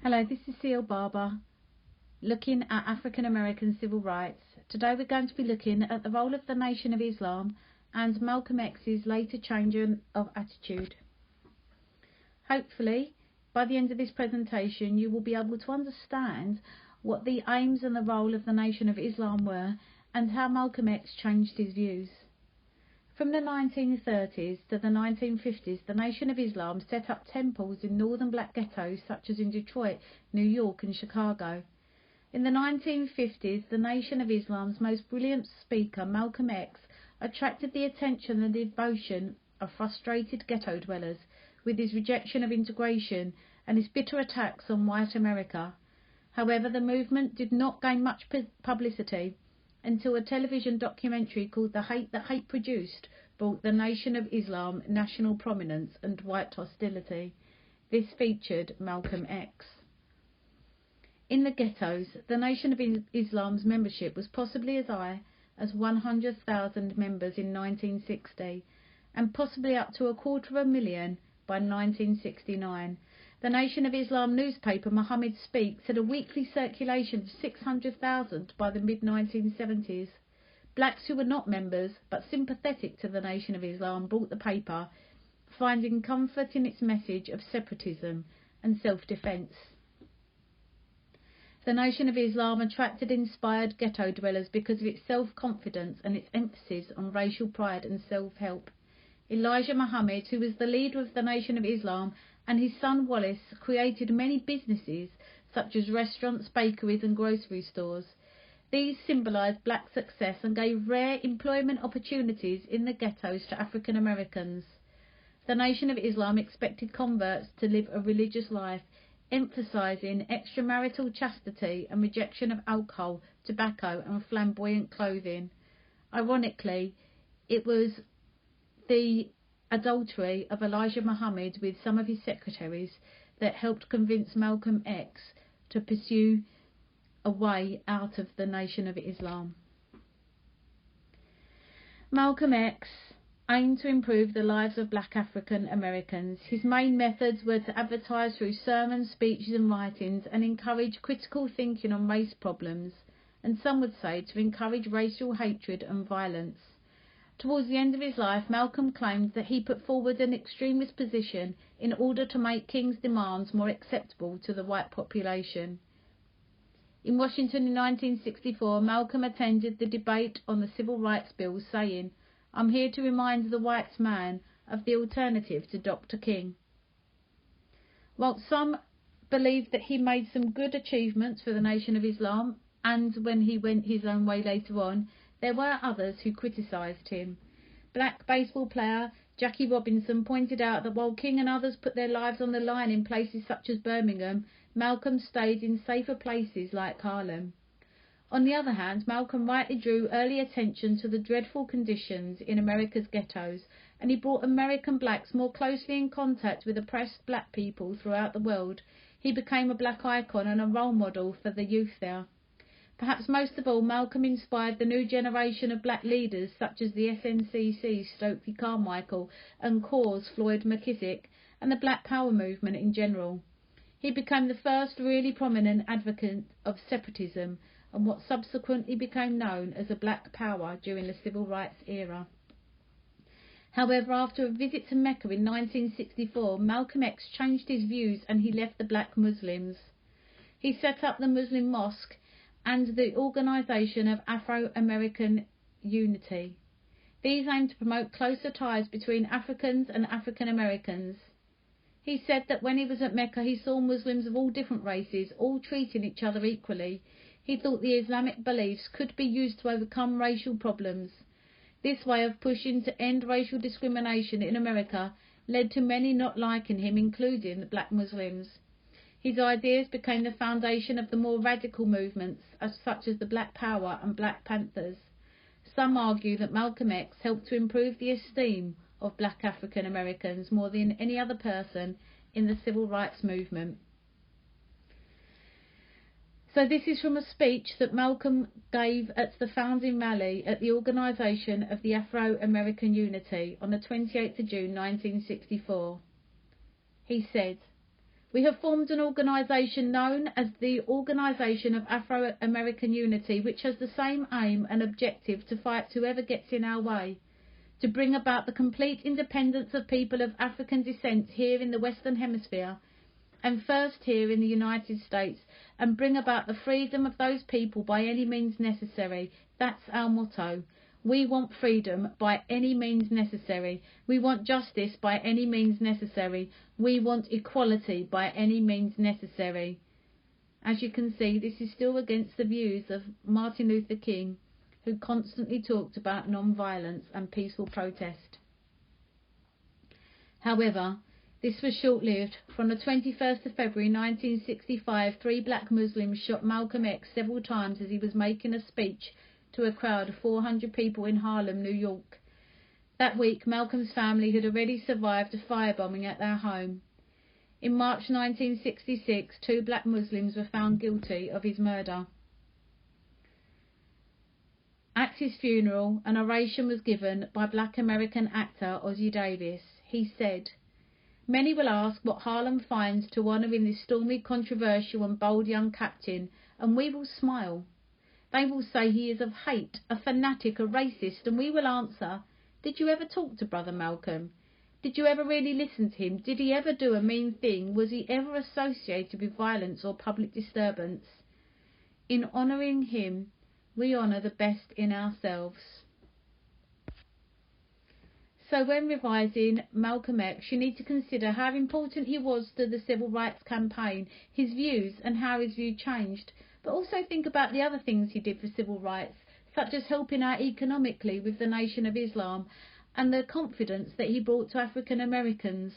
Hello, this is Seal Barber, looking at African American civil rights. Today we're going to be looking at the role of the Nation of Islam and Malcolm X's later change of attitude. Hopefully, by the end of this presentation, you will be able to understand what the aims and the role of the Nation of Islam were and how Malcolm X changed his views. From the 1930s to the 1950s, the Nation of Islam set up temples in northern black ghettos such as in Detroit, New York and Chicago. In the 1950s, the Nation of Islam's most brilliant speaker, Malcolm X, attracted the attention and devotion of frustrated ghetto dwellers with his rejection of integration and his bitter attacks on white America. However, the movement did not gain much publicity until a television documentary called The Hate That Hate Produced brought the Nation of Islam national prominence and white hostility. This featured Malcolm X. In the ghettos, the Nation of Islam's membership was possibly as high as 100,000 members in 1960 and possibly up to 250,000 by 1969. The Nation of Islam newspaper Muhammad Speaks had a weekly circulation of 600,000 by the mid-1970s. Blacks who were not members but sympathetic to the Nation of Islam bought the paper, finding comfort in its message of separatism and self-defense. The Nation of Islam attracted inspired ghetto dwellers because of its self-confidence and its emphasis on racial pride and self-help. Elijah Muhammad, who was the leader of the Nation of Islam, and his son Wallace created many businesses such as restaurants, bakeries and grocery stores. These symbolised black success and gave rare employment opportunities in the ghettos to African Americans. The Nation of Islam expected converts to live a religious life, emphasising extramarital chastity and rejection of alcohol, tobacco and flamboyant clothing. Ironically, it was the adultery of Elijah Muhammad with some of his secretaries that helped convince Malcolm X to pursue a way out of the Nation of Islam. Malcolm X aimed to improve the lives of black African Americans. His main methods were to advertise through sermons, speeches and writings and encourage critical thinking on race problems, and some would say to encourage racial hatred and violence. Towards the end of his life, Malcolm claimed that he put forward an extremist position in order to make King's demands more acceptable to the white population. In Washington in 1964, Malcolm attended the debate on the Civil Rights Bill, saying, "I'm here to remind the white man of the alternative to Dr. King." While some believed that he made some good achievements for the Nation of Islam, and when he went his own way later on, there were others who criticised him. Black baseball player Jackie Robinson pointed out that while King and others put their lives on the line in places such as Birmingham, Malcolm stayed in safer places like Harlem. On the other hand, Malcolm rightly drew early attention to the dreadful conditions in America's ghettos, and he brought American blacks more closely in contact with oppressed black people throughout the world. He became a black icon and a role model for the youth there. Perhaps most of all, Malcolm inspired the new generation of black leaders such as the SNCC, Stokely Carmichael and CORE's Floyd McKissick, and the Black Power movement in general. He became the first really prominent advocate of separatism and what subsequently became known as a Black Power during the Civil Rights era. However, after a visit to Mecca in 1964, Malcolm X changed his views and he left the black Muslims. He set up the Muslim Mosque and the Organisation of Afro-American Unity. These aim to promote closer ties between Africans and African Americans. He said that when he was at Mecca he saw Muslims of all different races, all treating each other equally. He thought the Islamic beliefs could be used to overcome racial problems. This way of pushing to end racial discrimination in America led to many not liking him, including the black Muslims. His ideas became the foundation of the more radical movements, such as the Black Power and Black Panthers. Some argue that Malcolm X helped to improve the esteem of black African Americans more than any other person in the civil rights movement. So this is from a speech that Malcolm gave at the founding rally at the Organisation of the Afro-American Unity on the 28th of June 1964. He said, We have formed an organisation known as the Organisation of Afro-American Unity, which has the same aim and objective to fight whoever gets in our way, to bring about the complete independence of people of African descent here in the Western Hemisphere, and first here in the United States, and bring about the freedom of those people by any means necessary. That's our motto. We want freedom by any means necessary. We want justice by any means necessary. We want equality by any means necessary. As you can see, this is still against the views of Martin Luther King, who constantly talked about non-violence and peaceful protest. However, this was short-lived. From the 21st of February 1965, 3 black Muslims shot Malcolm X several times as he was making a speech to a crowd of 400 people in Harlem, New York. That week, Malcolm's family had already survived a firebombing at their home. In March 1966, 2 black Muslims were found guilty of his murder. At his funeral, an oration was given by black American actor Ossie Davis. He said, "Many will ask what Harlem finds to honour in this stormy, controversial and bold young captain, and we will smile. They will say he is of hate, a fanatic, a racist, and we will answer, did you ever talk to Brother Malcolm? Did you ever really listen to him? Did he ever do a mean thing? Was he ever associated with violence or public disturbance? In honouring him, we honour the best in ourselves." So when revising Malcolm X, you need to consider how important he was to the civil rights campaign, his views and how his view changed. But also think about the other things he did for civil rights, such as helping out economically with the Nation of Islam, and the confidence that he brought to African Americans,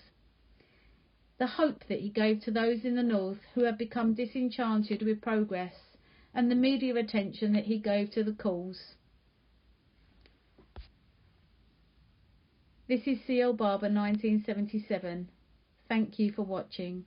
the hope that he gave to those in the North who had become disenchanted with progress, and the media attention that he gave to the cause. This is C.L. Barber, 1977. Thank you for watching.